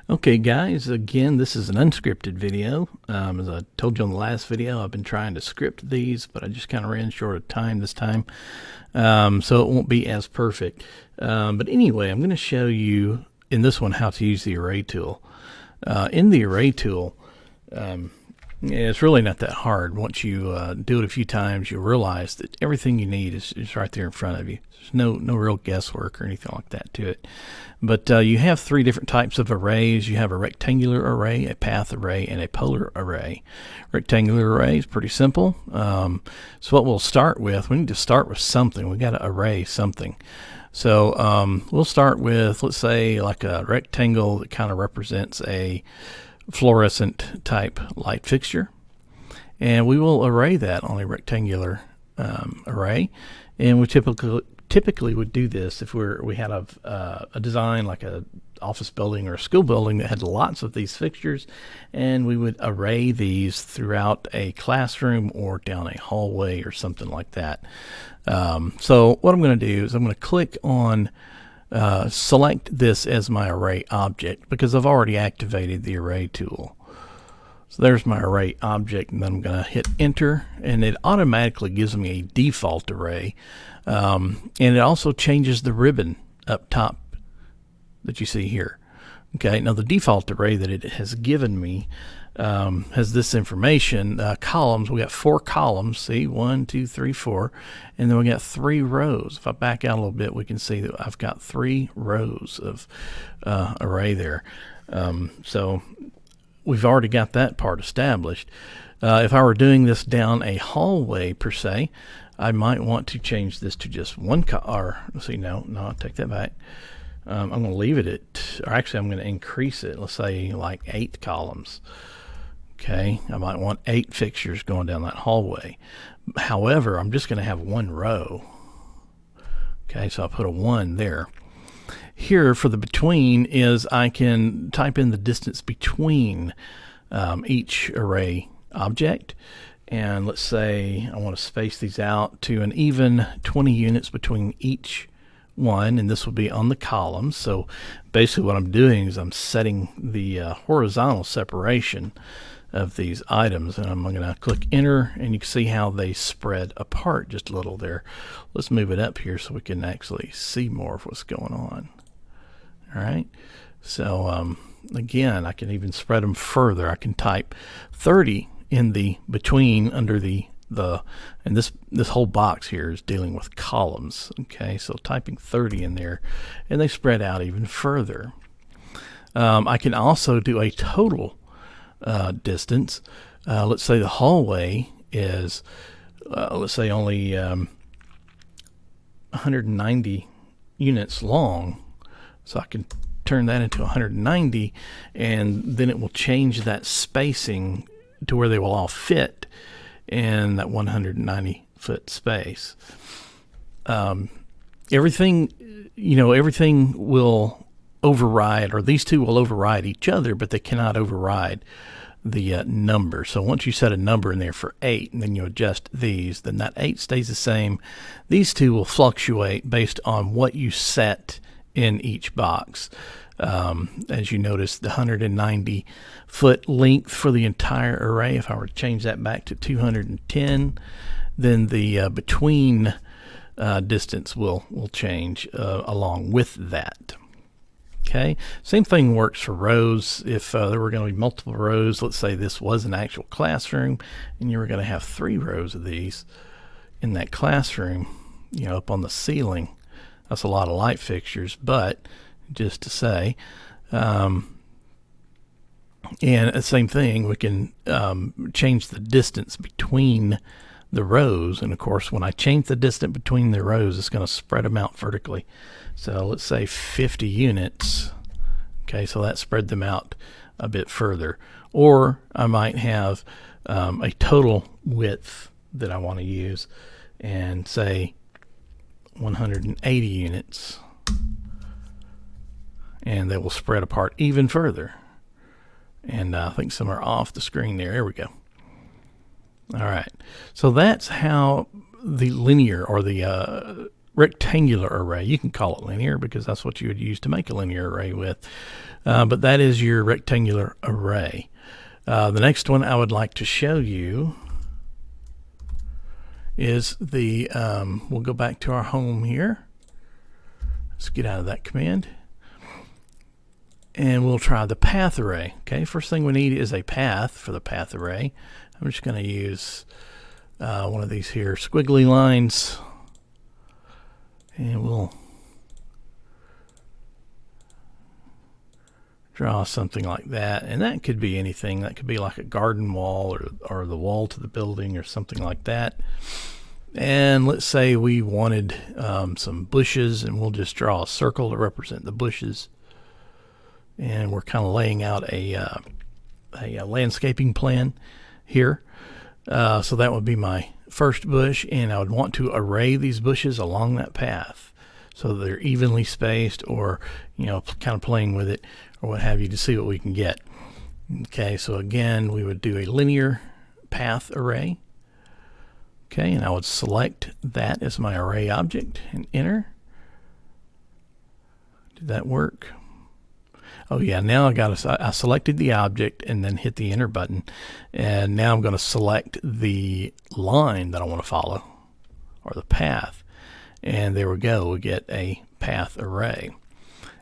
Okay guys, again this is an unscripted video. As I told you on the last video, I've been trying to script these, but I just kind of ran short of time this time, so it won't be as perfect. But anyway, I'm going to show you in this one how to use the array tool. In the array tool, it's really not that hard. Once you do it a few times, you'll realize that everything you need is right there in front of you. There's no real guesswork or anything like that to it. But you have three different types of arrays. You have a rectangular array, a path array, and a polar array. Rectangular array is pretty simple. So what we'll start with, we need to start with something. We got to array something. So we'll start with, let's say, like a rectangle that kind of represents a fluorescent type light fixture, and we will array that on a rectangular array. And we typically would do this if we had a design like a office building or a school building that had lots of these fixtures, and we would array these throughout a classroom or down a hallway or something like that. So what I'm going to do is I'm going to click on select this as my array object, because I've already activated the array tool. So there's my array object, and then I'm going to hit enter, and it automatically gives me a default array, and it also changes the ribbon up top that you see here. Okay, now the default array that it has given me has this information. Columns, we got 4 columns, see, 1, 2, 3, 4, and then we got 3 rows. If I back out a little bit, we can see that I've got 3 rows of array there. So we've already got that part established. If I were doing this down a hallway per se, I might want to change this to just one or let's see, no, I'll take that back. I'm going to leave it at, or actually I'm going to increase it, let's say like 8 columns. Okay, I might want 8 fixtures going down that hallway. However, I'm just going to have 1 row. Okay, so I'll put a 1 there. Here for the between is I can type in the distance between each array object. And let's say I want to space these out to an even 20 units between each one, and this will be on the columns. So basically what I'm doing is I'm setting the horizontal separation of these items, and I'm going to click enter, and you can see how they spread apart just a little there. Let's move it up here so we can actually see more of what's going on. All right, so again, I can even spread them further. I can type 30 in the between under the and this whole box here is dealing with columns. Okay, so typing 30 in there, and they spread out even further. I can also do a total distance. Let's say the hallway is let's say only 190 units long, so I can turn that into 190, and then it will change that spacing to where they will all fit in that 190 foot space. Everything will override, or these two will override each other, but they cannot override the number. So once you set a number in there for 8 and then you adjust these, then that 8 stays the same. These two will fluctuate based on what you set in each box. As you notice, the 190 foot length for the entire array, if I were to change that back to 210, then the between distance will change along with that. Okay, same thing works for rows. If there were going to be multiple rows, let's say this was an actual classroom and you were going to have 3 rows of these in that classroom, up on the ceiling. That's a lot of light fixtures, but just to say, and the same thing, we can change the distance between the rows, and of course when I change the distance between the rows, it's going to spread them out vertically. So let's say 50 units. Okay, so that spread them out a bit further. Or I might have a total width that I want to use, and say 180 units, and they will spread apart even further. And I think some are off the screen there. There we go. All right, so that's how the linear or the rectangular array. You can call it linear because that's what you would use to make a linear array with. But that is your rectangular array. The next one I would like to show you is the, we'll go back to our home here. Let's get out of that command. And we'll try the path array. Okay, first thing we need is a path for the path array. I'm just going to use one of these here squiggly lines, and we'll draw something like that. And that could be anything. That could be like a garden wall or the wall to the building or something like that. And let's say we wanted some bushes, and we'll just draw a circle to represent the bushes. And we're kind of laying out a landscaping plan here. So that would be my first bush, and I would want to array these bushes along that path so they're evenly spaced, or kind of playing with it or what have you to see what we can get. Okay, so again, we would do a linear path array. Okay, and I would select that as my array object and enter. Did that work? Oh yeah, now I selected the object and then hit the enter button, and now I'm going to select the line that I want to follow, or the path, and there we go, we get a path array.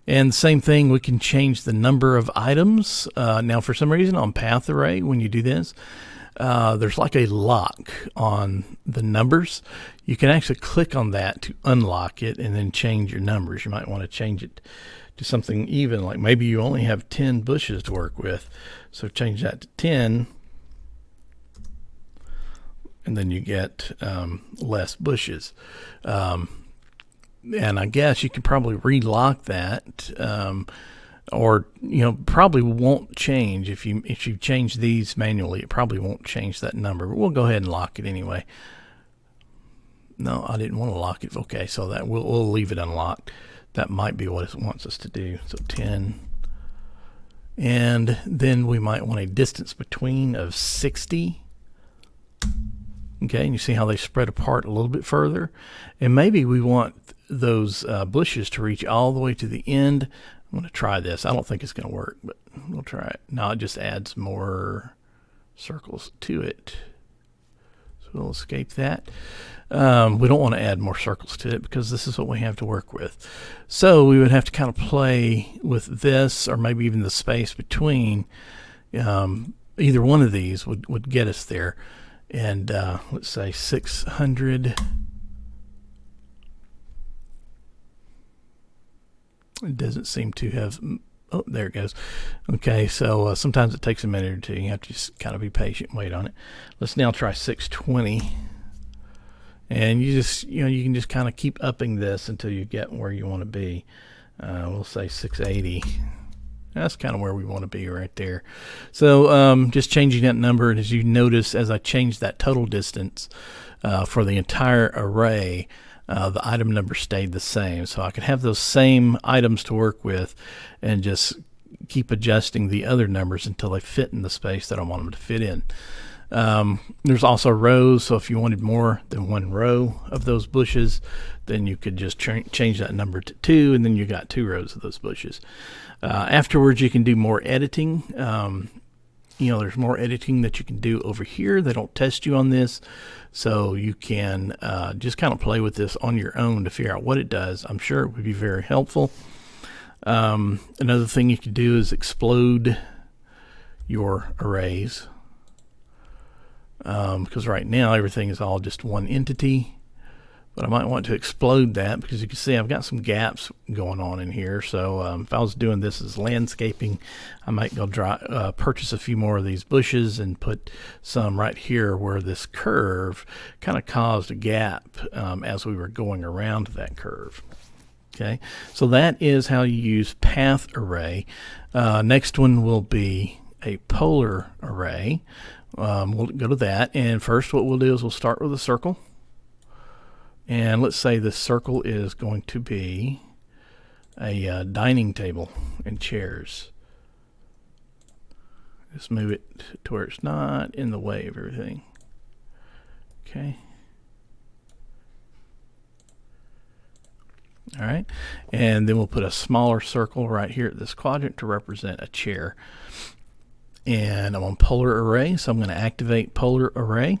And same thing, we can change the number of items. Now for some reason on path array, when you do this, there's like a lock on the numbers. You can actually click on that to unlock it and then change your numbers. You might want to change it to something even, like maybe you only have 10 bushes to work with, so change that to 10, and then you get less bushes. And I guess you could probably relock that, or probably won't change if you change these manually. It probably won't change that number, but we'll go ahead and lock it anyway. No, I didn't want to lock it. Okay, so that we'll leave it unlocked. That might be what it wants us to do. So 10. And then we might want a distance between of 60. Okay, and you see how they spread apart a little bit further. And maybe we want those bushes to reach all the way to the end. I'm going to try this. I don't think it's going to work, but we'll try it. Now it just adds more circles to it. So we'll escape that. We don't want to add more circles to it because this is what we have to work with. So we would have to kind of play with this, or maybe even the space between. Either one of these would get us there. And let's say 600. It doesn't seem to have. Oh, there it goes. Okay, so sometimes it takes a minute or two. You have to just kind of be patient and wait on it. Let's now try 620. And you can just kind of keep upping this until you get where you want to be. We'll say 680. That's kind of where we want to be right there. So just changing that number, and as you notice, as I change that total distance for the entire array, the item number stayed the same. So I could have those same items to work with and just keep adjusting the other numbers until they fit in the space that I want them to fit in. There's also rows, so if you wanted more than one row of those bushes, then you could just change that number to 2, and then you got 2 rows of those bushes. Afterwards, you can do more editing. There's more editing that you can do over here. They don't test you on this, so you can just kind of play with this on your own to figure out what it does. I'm sure it would be very helpful. Another thing you can do is explode your arrays. Because right now everything is all just one entity, but I might want to explode that because you can see I've got some gaps going on in here. So if I was doing this as landscaping, I might go purchase a few more of these bushes and put some right here where this curve kind of caused a gap as we were going around that curve. Okay, so that is how you use path array. Next one will be a polar array. We'll go to that, and first what we'll do is we'll start with a circle, and let's say this circle is going to be a dining table and chairs. Just move it to where it's not in the way of everything. Okay. All right, and then we'll put a smaller circle right here at this quadrant to represent a chair. And I'm on polar array, so I'm going to activate polar array.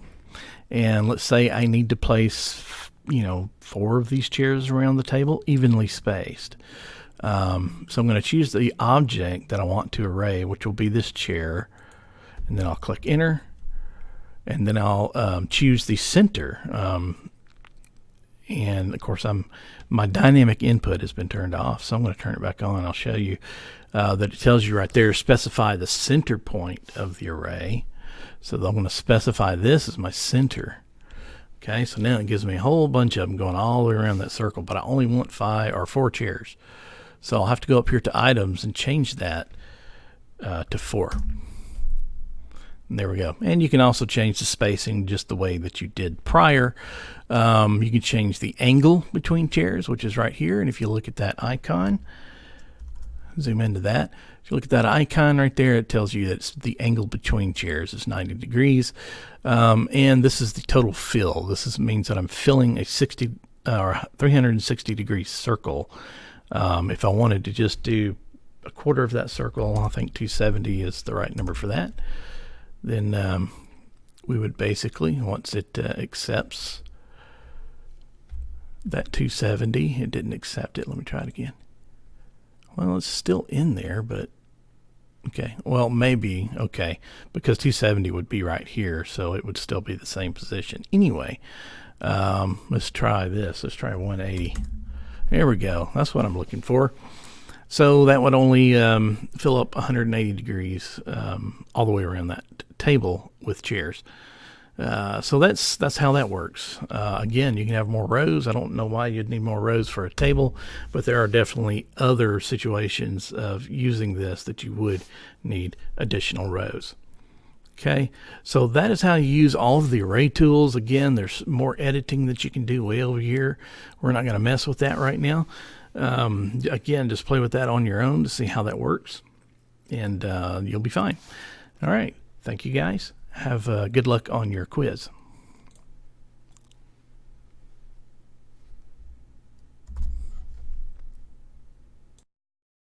And let's say I need to place, 4 of these chairs around the table, evenly spaced. So I'm going to choose the object that I want to array, which will be this chair. And then I'll click enter. And then I'll choose the center. And of course, my dynamic input has been turned off, so I'm going to turn it back on. I'll show you that it tells you right there, specify the center point of the array. So I'm going to specify this as my center. Okay, so now it gives me a whole bunch of them going all the way around that circle, but I only want 5 or 4 chairs. So I'll have to go up here to items and change that to 4. And there we go. And you can also change the spacing just the way that you did prior. You can change the angle between chairs, which is right here. And if you look at that icon, zoom into that. If you look at that icon right there, it tells you that it's the angle between chairs is 90 degrees. And this is the total fill. This means that I'm filling a 60 or 360 degree circle. If I wanted to just do a quarter of that circle, I think 270 is the right number for that. Then we would basically, once it accepts that 270, it didn't accept it. Let me try it again. Well, it's still in there, but okay. Well, maybe, okay, because 270 would be right here, so it would still be the same position. Anyway, let's try this. Let's try 180. There we go. That's what I'm looking for. So that would only fill up 180 degrees all the way around that table with chairs. So that's how that works. Again, you can have more rows. I don't know why you'd need more rows for a table, but there are definitely other situations of using this that you would need additional rows. Okay, so that is how you use all of the array tools. Again, there's more editing that you can do way over here. We're not going to mess with that right now. Again, just play with that on your own to see how that works, and you'll be fine. All right, thank you guys. Have good luck on your quiz.